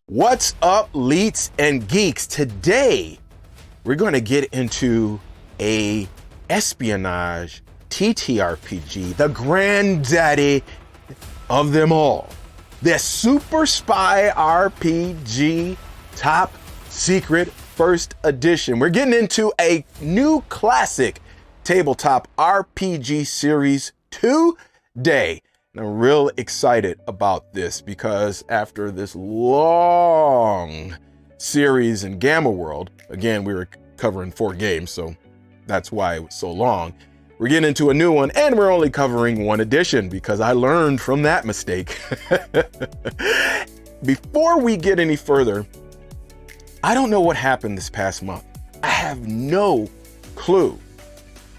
What's up, Leets and Geeks? Today, we're going to get into a espionage TTRPG, the granddaddy of them all. The Super Spy RPG Top Secret First Edition. We're getting into a new classic tabletop RPG series today. And I'm real excited about this because after this long series in Gamma World, again, we were covering 4 games, so that's why it was so long. We're getting into a new one, and we're only covering 1 edition because I learned from that mistake. Before we get any further, I don't know what happened this past month. I have no clue.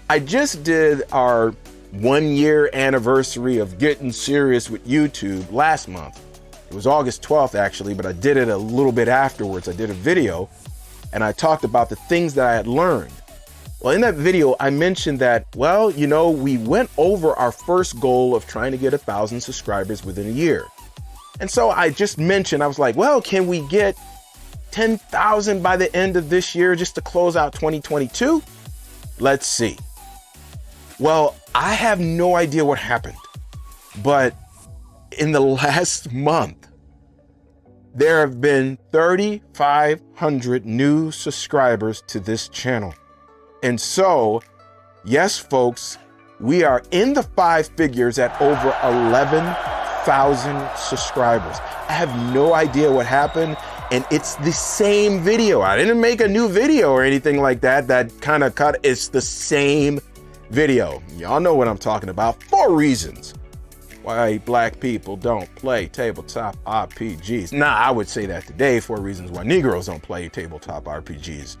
I just did our 1-year anniversary of getting serious with YouTube last month. It was August 12th actually, but I did it a little bit afterwards. I did a video and I talked about the things that I had learned. Well, in that video, I mentioned that, well, you know, we went over our first goal of trying to get 1,000 subscribers within a year. And so I just mentioned, I was like, well, can we get 10,000 by the end of this year just to close out 2022? Let's see. Well, I have no idea what happened, but in the last month, there have been 3,500 new subscribers to this channel. And so, yes, folks, we are in the 5 figures at over 11,000 subscribers. I have no idea what happened, and it's the same video. I didn't make a new video or anything like that kind of cut. It's the same video. Y'all know what I'm talking about. 4 reasons why black people don't play tabletop RPGs. Nah, I would say that today. 4 reasons why Negroes don't play tabletop RPGs.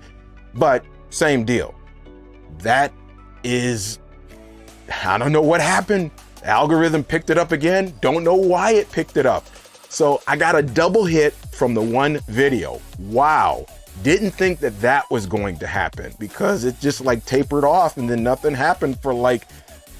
But same deal. That is, I don't know what happened. The algorithm picked it up again. Don't know why it picked it up. So I got a double hit from the 1 video. Wow. Didn't think that was going to happen because it just like tapered off and then nothing happened for like,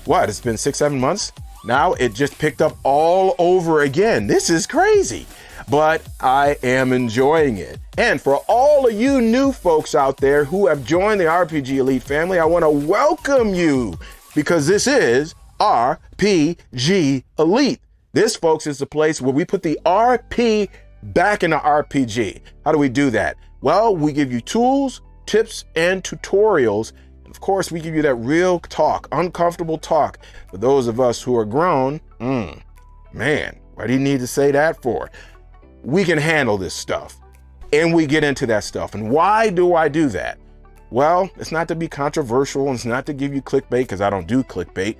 what? It's been 6-7 months. Now it just picked up all over again. This is crazy, but I am enjoying it. And for all of you new folks out there who have joined the RPG Elite family, I want to welcome you because this is RPG Elite. This, folks, is the place where we put the RP back in the RPG. How do we do that? Well, we give you tools, tips, and tutorials. And of course, we give you that real talk, uncomfortable talk. For those of us who are grown, man, why do you need to say that for? We can handle this stuff. And we get into that stuff. And why do I do that? Well, it's not to be controversial, and it's not to give you clickbait, because I don't do clickbait,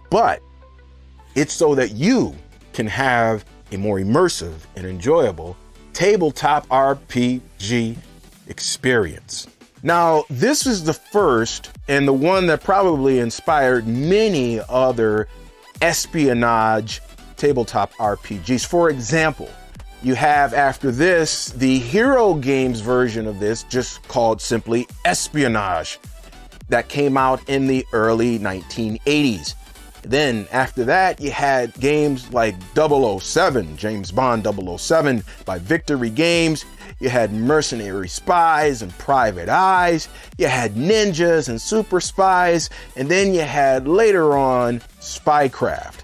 but it's so that you can have a more immersive and enjoyable tabletop RPG experience. Now, this is the first and the one that probably inspired many other espionage tabletop RPGs. For example, you have after this the Hero Games version of this, just called simply Espionage, that came out in the early 1980s. Then after that, you had games like 007, James Bond 007 by Victory Games. You had Mercenary Spies and Private Eyes. You had Ninjas and Super Spies. And then you had later on Spycraft.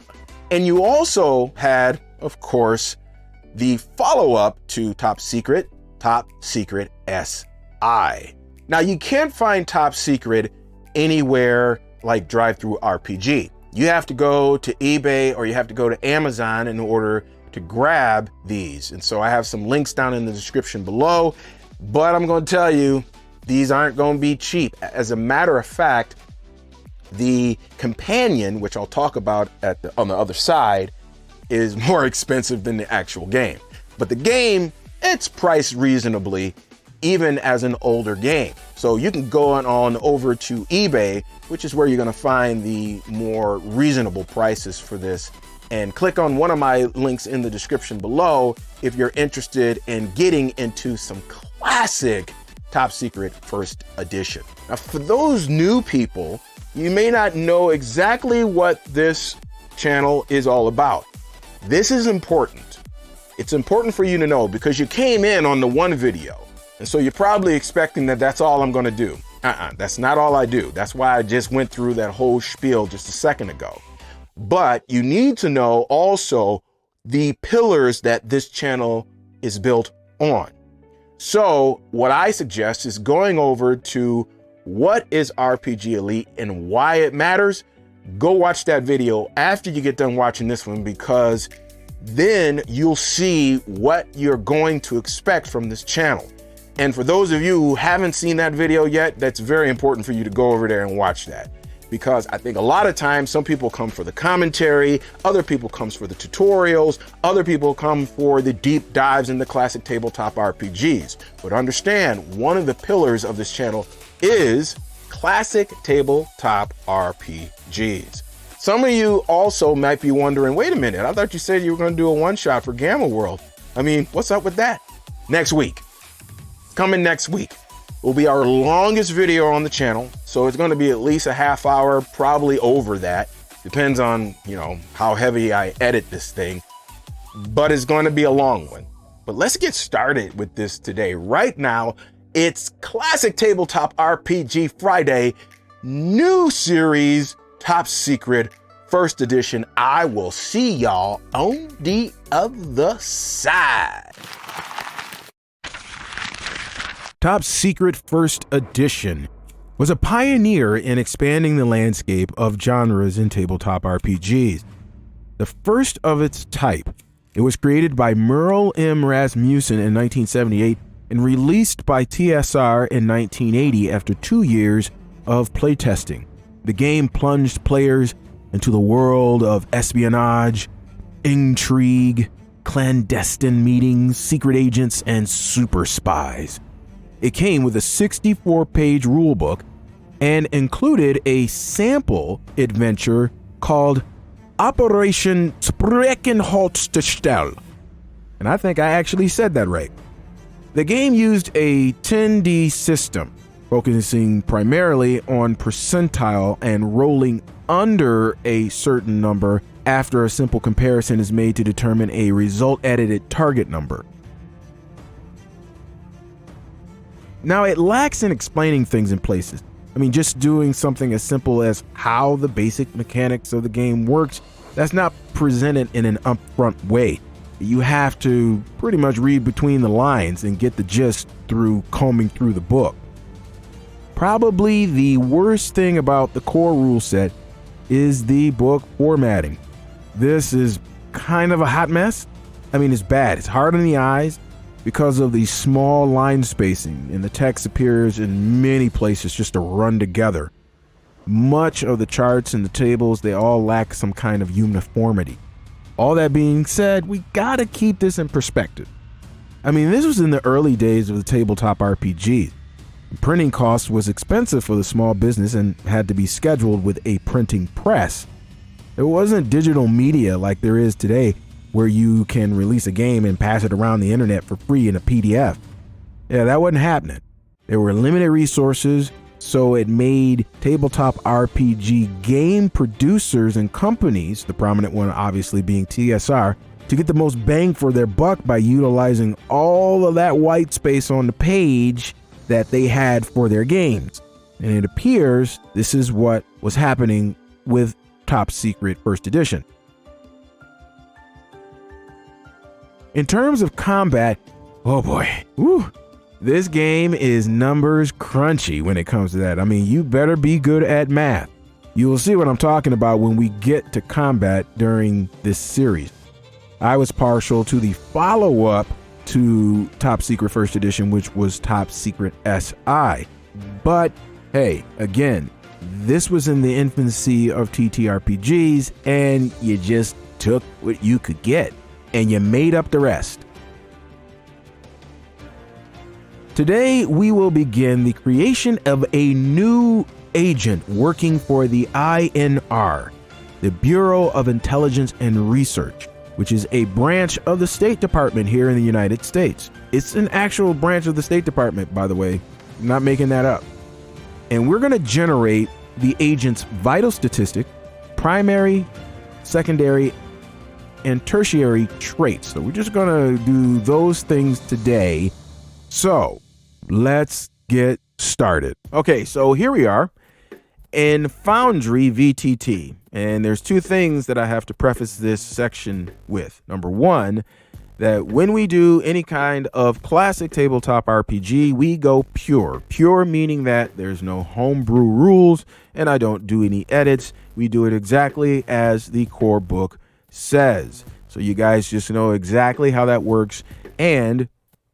And you also had, of course, the follow-up to Top Secret SI. Now, you can't find Top Secret anywhere like DriveThruRPG. You have to go to eBay or you have to go to Amazon in order to grab these. And so I have some links down in the description below, but I'm going to tell you, these aren't going to be cheap. As a matter of fact, the companion, which I'll talk about on the other side, is more expensive than the actual game. But the game, it's priced reasonably, even as an older game. So you can go on over to eBay, which is where you're gonna find the more reasonable prices for this, and click on one of my links in the description below if you're interested in getting into some classic Top Secret First Edition. Now, for those new people, you may not know exactly what this channel is all about. This is important. It's important for you to know because you came in on the one video. And so you're probably expecting that that's all I'm gonna do. That's not all I do. That's why I just went through that whole spiel just a second ago. But you need to know also the pillars that this channel is built on. So what I suggest is going over to what is RPG Elite and why it matters. Go watch that video after you get done watching this one, because then you'll see what you're going to expect from this channel. And for those of you who haven't seen that video yet, that's very important for you to go over there and watch that. Because I think a lot of times some people come for the commentary, other people comes for the tutorials, other people come for the deep dives into classic tabletop RPGs. But understand, one of the pillars of this channel is classic tabletop RPGs. Some of you also might be wondering, wait a minute, I thought you said you were going to do a one-shot for Gamma World. I mean, what's up with that? Next week. Coming next week will be our longest video on the channel. So it's going to be at least a half hour, probably over that. Depends on, how heavy I edit this thing. But it's going to be a long one. But let's get started with this today. Right now, it's Classic Tabletop RPG Friday, new series, Top Secret, first edition. I will see y'all on the other side. Top Secret First Edition was a pioneer in expanding the landscape of genres in tabletop RPGs. The first of its type, it was created by Merle M. Rasmussen in 1978 and released by TSR in 1980 after 2 years of playtesting. The game plunged players into the world of espionage, intrigue, clandestine meetings, secret agents, and super spies. It came with a 64-page rulebook and included a sample adventure called Operation Spreckenholzstelle. And I think I actually said that right. The game used a 10D system, focusing primarily on percentile and rolling under a certain number after a simple comparison is made to determine a result-edited target number. Now, it lacks in explaining things in places. I mean, just doing something as simple as how the basic mechanics of the game works, that's not presented in an upfront way. You have to pretty much read between the lines and get the gist through combing through the book. Probably the worst thing about the core rule set is the book formatting. This is kind of a hot mess. I mean, it's bad. It's hard on the eyes because of the small line spacing, and the text appears in many places just to run together. Much of the charts and the tables, they all lack some kind of uniformity. All that being said, we gotta keep this in perspective. I mean, this was in the early days of the tabletop RPG. Printing costs was expensive for the small business and had to be scheduled with a printing press. There wasn't digital media like there is today, where you can release a game and pass it around the internet for free in a PDF. Yeah, that wasn't happening. There were limited resources, so it made tabletop RPG game producers and companies, the prominent one obviously being TSR, to get the most bang for their buck by utilizing all of that white space on the page that they had for their games. And it appears this is what was happening with Top Secret First Edition. In terms of combat, oh boy, this game is numbers crunchy when it comes to that. I mean, you better be good at math. You will see what I'm talking about when we get to combat during this series. I was partial to the follow-up to Top Secret First Edition, which was Top Secret SI. But hey, again, this was in the infancy of TTRPGs, and you just took what you could get, and you made up the rest. Today, we will begin the creation of a new agent working for the INR, the Bureau of Intelligence and Research, which is a branch of the State Department here in the United States. It's an actual branch of the State Department, by the way. I'm not making that up. And we're going to generate the agent's vital statistic, primary, secondary, and Tertiary Traits. So we're just going to do those things today. So let's get started. Okay, so here we are in Foundry VTT. And there's two things that I have to preface this section with. Number one, that when we do any kind of classic tabletop RPG, we go pure. Pure meaning that there's no homebrew rules and I don't do any edits. We do it exactly as the core book says. So you guys just know exactly how that works and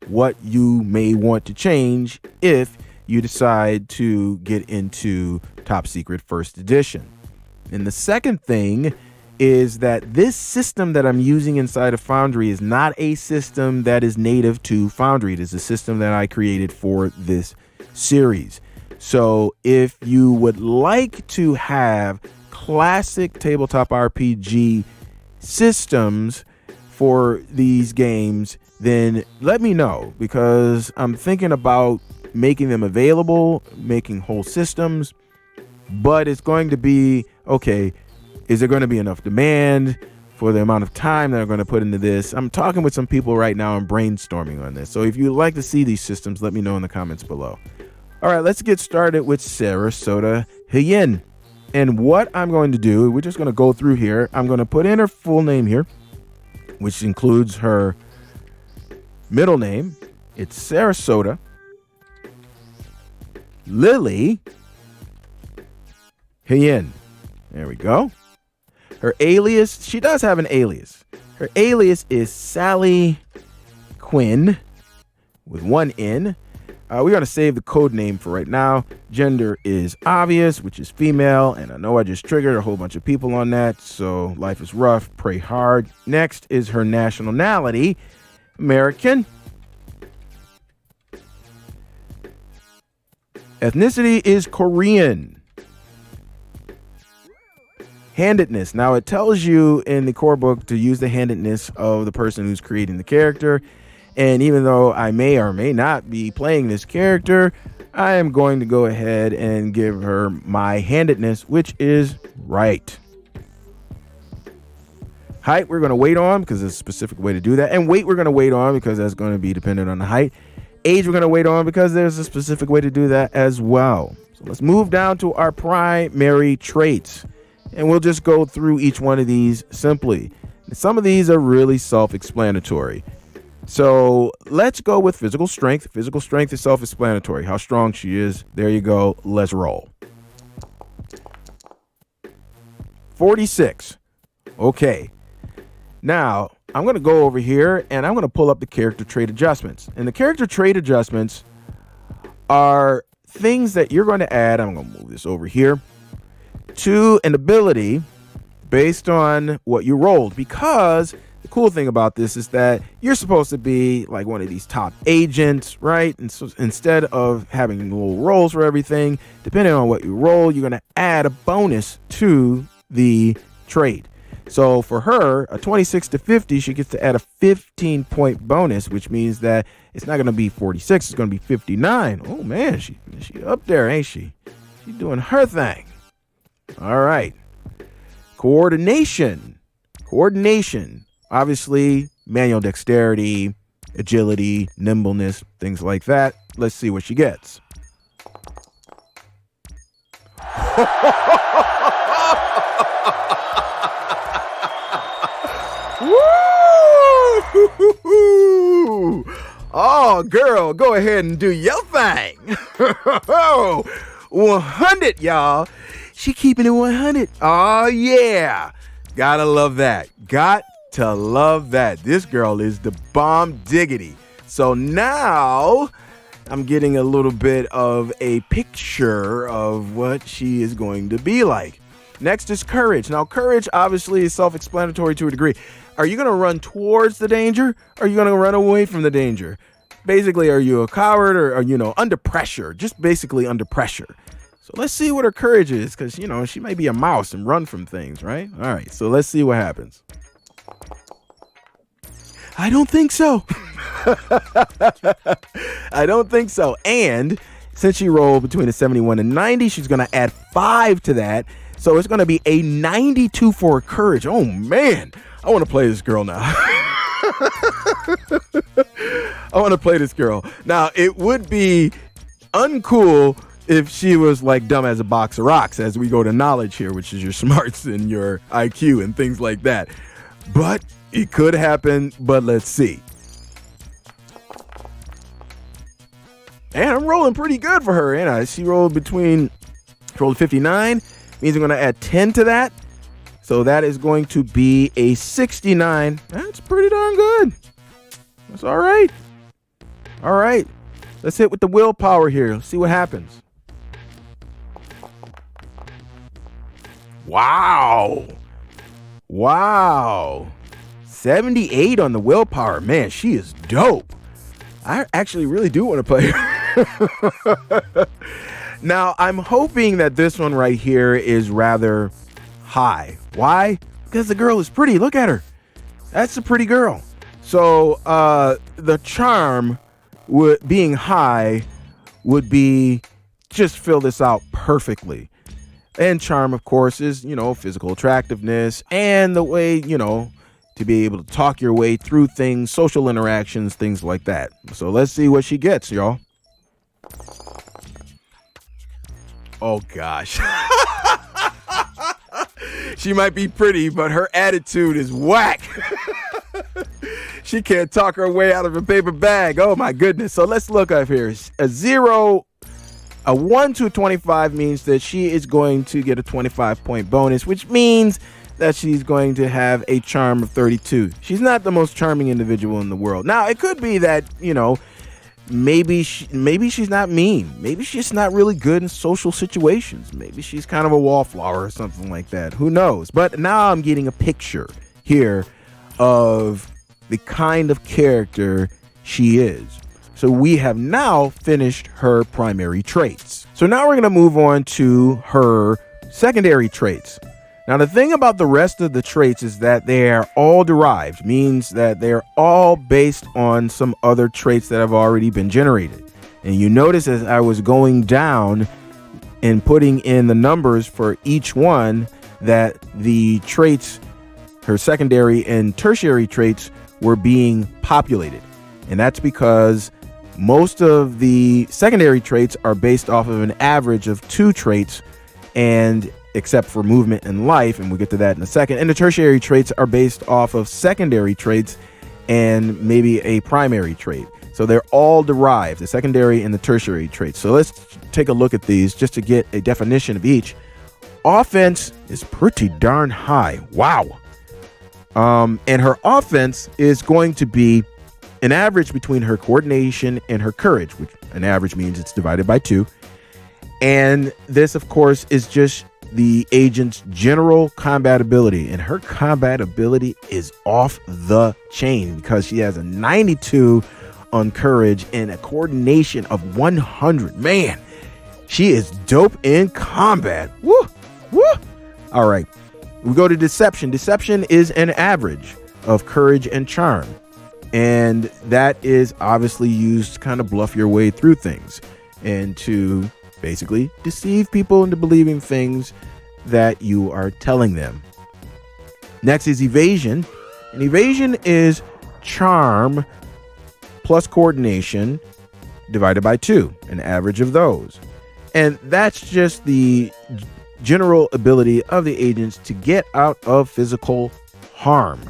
what you may want to change if you decide to get into Top Secret First Edition. And the second thing is that this system that I'm using inside of Foundry is not a system that is native to Foundry. It is a system that I created for this series. So if you would like to have classic tabletop RPG systems for these games, then let me know, because I'm thinking about making them available, making whole systems, but it's going to be, okay, is there going to be enough demand for the amount of time that I'm going to put into this? I'm talking with some people right now and brainstorming on this. So if you'd like to see these systems, let me know in the comments below. All right, let's get started with Sarasota Hyen. And what I'm going to do, we're just going to go through here. I'm going to put in her full name here, which includes her middle name. It's Sarasota Lily Hyen. There we go. Her alias, she does have an alias. Her alias is Sally Quinn with one N. We're going to save the code name for right now. Gender is obvious, which is female. And I know I just triggered a whole bunch of people on that. So life is rough, pray hard. Next is her nationality, American. Ethnicity is Korean. Handedness. Now it tells you in the core book to use the handedness of the person who's creating the character. And even though I may or may not be playing this character, I am going to go ahead and give her my handedness, which is right. Height, we're going to wait on because there's a specific way to do that. And weight, we're going to wait on because that's going to be dependent on the height. Age, we're going to wait on because there's a specific way to do that as well. So let's move down to our primary traits. And we'll just go through each one of these simply. Some of these are really self-explanatory. So let's go with physical strength. Physical strength is self-explanatory. How strong she is. There you go. Let's roll. 46. Okay. Now, I'm going to go over here and I'm going to pull up the character trait adjustments. And the character trait adjustments are things that you're going to add. I'm going to move this over here to an ability based on what you rolled, because the cool thing about this is that you're supposed to be like one of these top agents, right? And so instead of having little rolls for everything, depending on what you roll, you're going to add a bonus to the trait. So for her, a 26 to 50, she gets to add a 15-point bonus, which means that it's not going to be 46, it's going to be 59. Oh man, she up there, ain't she? She's doing her thing. All right. Coordination. Obviously, manual dexterity, agility, nimbleness, things like that. Let's see what she gets. Woo! Oh, girl, go ahead and do your thing. 100, y'all. She keeping it 100. Oh, yeah. Gotta love that. Got to love that. This girl is the bomb diggity. So now I'm getting a little bit of a picture of what she is going to be like. Next is courage. Now, courage obviously is self-explanatory to a degree. Are you going to run towards the danger? Or are you going to run away from the danger? Basically, are you a coward or under pressure? Just basically under pressure. So let's see what her courage is, because, she may be a mouse and run from things, right? All right, so let's see what happens. I don't think so. I don't think so. And since she rolled between a 71 and 90, she's going to add 5 to that. So it's going to be a 92 for courage. Oh, man. I want to play this girl now. I want to play this girl. Now, it would be uncool if she was like dumb as a box of rocks as we go to knowledge here, which is your smarts and your IQ and things like that. But it could happen, but let's see. And I'm rolling pretty good for her, ain't I? She rolled 59, means I'm going to add 10 to that. So that is going to be a 69. That's pretty darn good. That's all right. All right. Let's hit with the willpower here. Let's see what happens. Wow. Wow. 78 on the willpower. Man, she is dope. I actually really do want to play her. Now, I'm hoping that this one right here is rather high. Why? Because the girl is pretty. Look at her. That's a pretty girl. So the charm being high would be just fill this out perfectly. And charm, of course, is, physical attractiveness and the way, to be able to talk your way through things, social interactions, things like that. So let's see what she gets, y'all. Oh, gosh. She might be pretty, but her attitude is whack. She can't talk her way out of a paper bag. Oh, my goodness. So let's look up here. A 1 to a 25 means that she is going to get a 25-point bonus, which means that she's going to have a charm of 32. She's not the most charming individual in the world. Now, it could be that, maybe she's not mean. Maybe she's not really good in social situations. Maybe she's kind of a wallflower or something like that. Who knows? But now I'm getting a picture here of the kind of character she is. So we have now finished her primary traits. So now we're going to move on to her secondary traits. Now, the thing about the rest of the traits is that they are all derived, means that they're all based on some other traits that have already been generated. And you notice as I was going down and putting in the numbers for each one that the traits, her secondary and tertiary traits, were being populated. And that's because most of the secondary traits are based off of an average of 2 traits, and except for movement and life, and we'll get to that in a second. And the tertiary traits are based off of secondary traits and maybe a primary trait. So they're all derived, the secondary and the tertiary traits. So let's take a look at these just to get a definition of each. Offense is pretty darn high. Wow. And her offense is going to be an average between her coordination and her courage, which an average means it's divided by 2. And this, of course, is just the agent's general combat ability, and her combat ability is off the chain because she has a 92 on courage and a coordination of 100. Man, she is dope in combat. Woo, woo. All right, we go to deception. Deception is an average of courage and charm, and that is obviously used to kind of bluff your way through things and to basically deceive people into believing things that you are telling them. Next is evasion. And evasion is charm plus coordination divided by 2, an average of those. And that's just the general ability of the agents to get out of physical harm.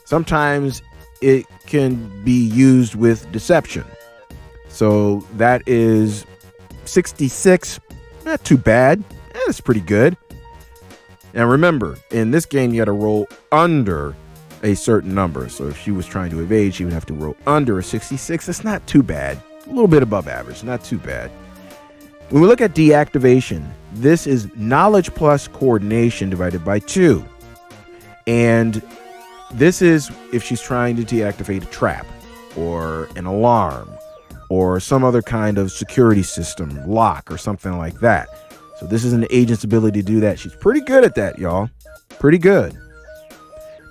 Sometimes it can be used with deception. So that is 66, not too bad. That's pretty good. Now remember, in this game, you got to roll under a certain number. So if she was trying to evade, she would have to roll under a 66. That's not too bad. A little bit above average, not too bad. When we look at deactivation, this is knowledge plus coordination divided by 2. And this is if she's trying to deactivate a trap or an alarm or some other kind of security system, lock or something like that. So this is an agent's ability to do that. She's pretty good at that, y'all. Pretty good.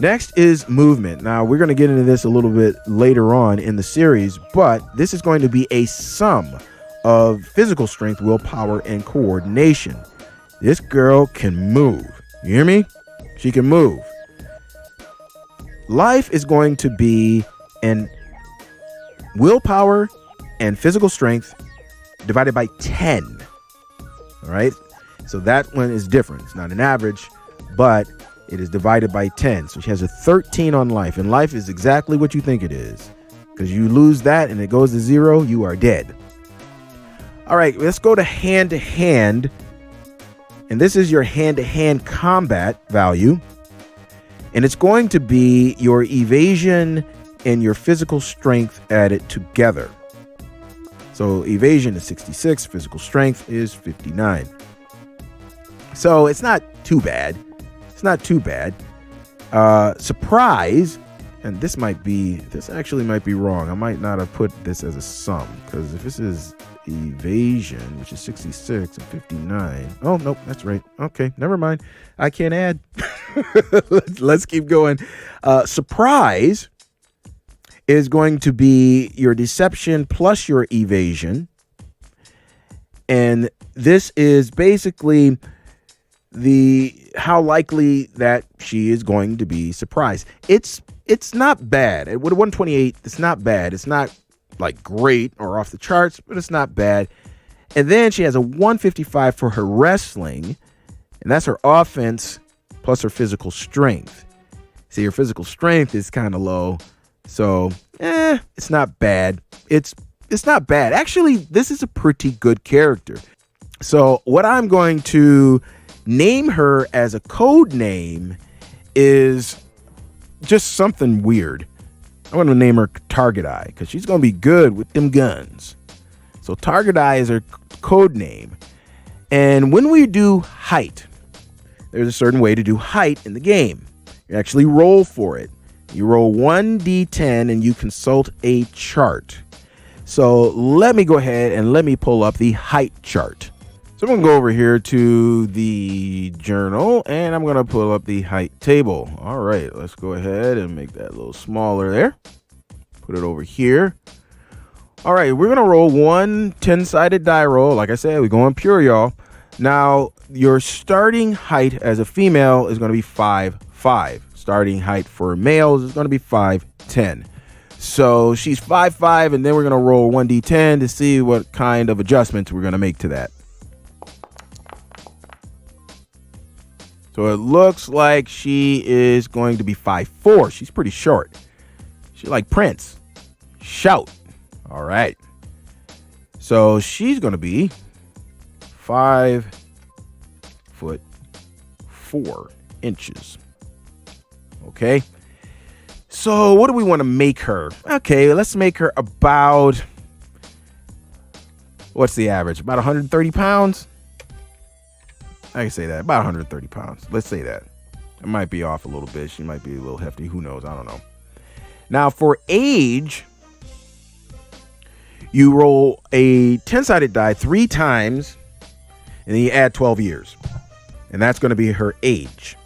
Next is movement. Now, we're going to get into this a little bit later on in the series, but this is going to be a sum of physical strength, willpower, and coordination. This girl can move. You hear me? She can move. Life is going to be in willpower and physical strength divided by 10. All right. So that one is different. It's not an average, but it is divided by 10. So she has a 13 on life, and life is exactly what you think it is, because you lose that and it goes to 0, you are dead. All right, let's go to hand, and this is your hand-to-hand combat value, and it's going to be your evasion and your physical strength added together. So evasion is 66, physical strength is 59. So it's not too bad. It's not too bad. Surprise, and this actually might be wrong. I might not have put this as a sum, because if this is evasion, which is 66 and 59. Oh, nope, that's right. Okay, never mind. I can't add. Let's keep going. Surprise is going to be your deception plus your evasion. And this is basically how likely that she is going to be surprised. It's not bad. With a 128, it's not bad. It's not like great or off the charts, but it's not bad. And then she has a 155 for her wrestling, and that's her offense plus her physical strength. See, her physical strength is kind of low, so it's not bad. It's not bad. Actually, this is a pretty good character. So what I'm going to name her as a code name is just something weird. I'm going to name her Target Eye, because she's going to be good with them guns. So Target Eye is her code name. And when we do height, there's a certain way to do height in the game. You actually roll for it. You roll 1d10 and you consult a chart. So let me go ahead and let me pull up the height chart. So I'm going to go over here to the journal, and I'm going to pull up the height table. All right, let's go ahead and make that a little smaller there. Put it over here. All right, we're going to roll one 10-sided die roll. Like I said, we're going pure, y'all. Now, your starting height as a female is going to be 5'5". Starting height for males is going to be 5'10". So she's 5'5", and then we're going to roll 1d10 to see what kind of adjustments we're going to make to that. So it looks like she is going to be 5'4". She's pretty short. She's like Prince. Shout. All right. So she's going to be 5'4". Okay. So what do we want to make her? Okay, let's make her about, what's the average? About 130 pounds? I can say that. About 130 pounds. Let's say that. It might be off a little bit. She might be a little hefty. Who knows? I don't know. Now, for age, you roll a 10-sided die 3 times, and then you add 12 years. And that's going to be her age.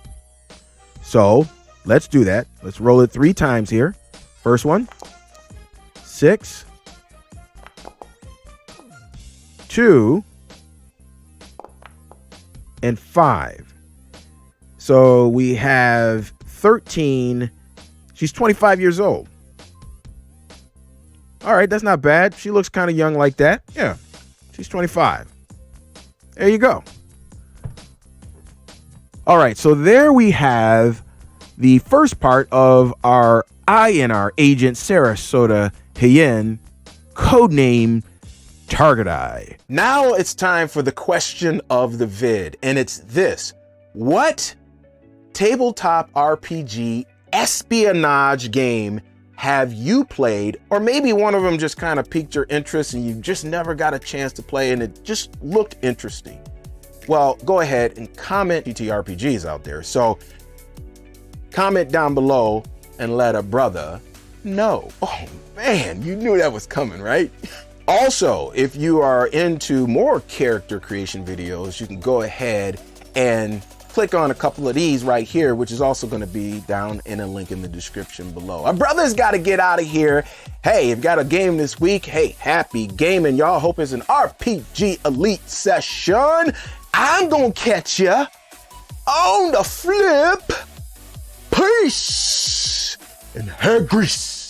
So, let's do that. Let's roll it 3 times here. First one. 6. 2. And 5. So we have 13. She's 25 years old. All right, that's not bad. She looks kind of young like that. Yeah, she's 25. There you go. All right, so there we have the first part of our INR agent Sarasota Hyen, codename Target Eye. Now it's time for the question of the vid, and it's this: what tabletop RPG espionage game have you played, or maybe one of them just kind of piqued your interest and you just never got a chance to play and it just looked interesting? Well, go ahead and comment TTRPGs out there. So comment down below and let a brother know. Oh man, you knew that was coming, right? Also, if you are into more character creation videos, you can go ahead and click on a couple of these right here, which is also going to be down in a link in the description below. Our brother's got to get out of here. Hey, you've got a game this week. Hey, happy gaming, y'all. Hope it's an RPG Elite session. I'm gonna catch ya on the flip. Peace and hair grease.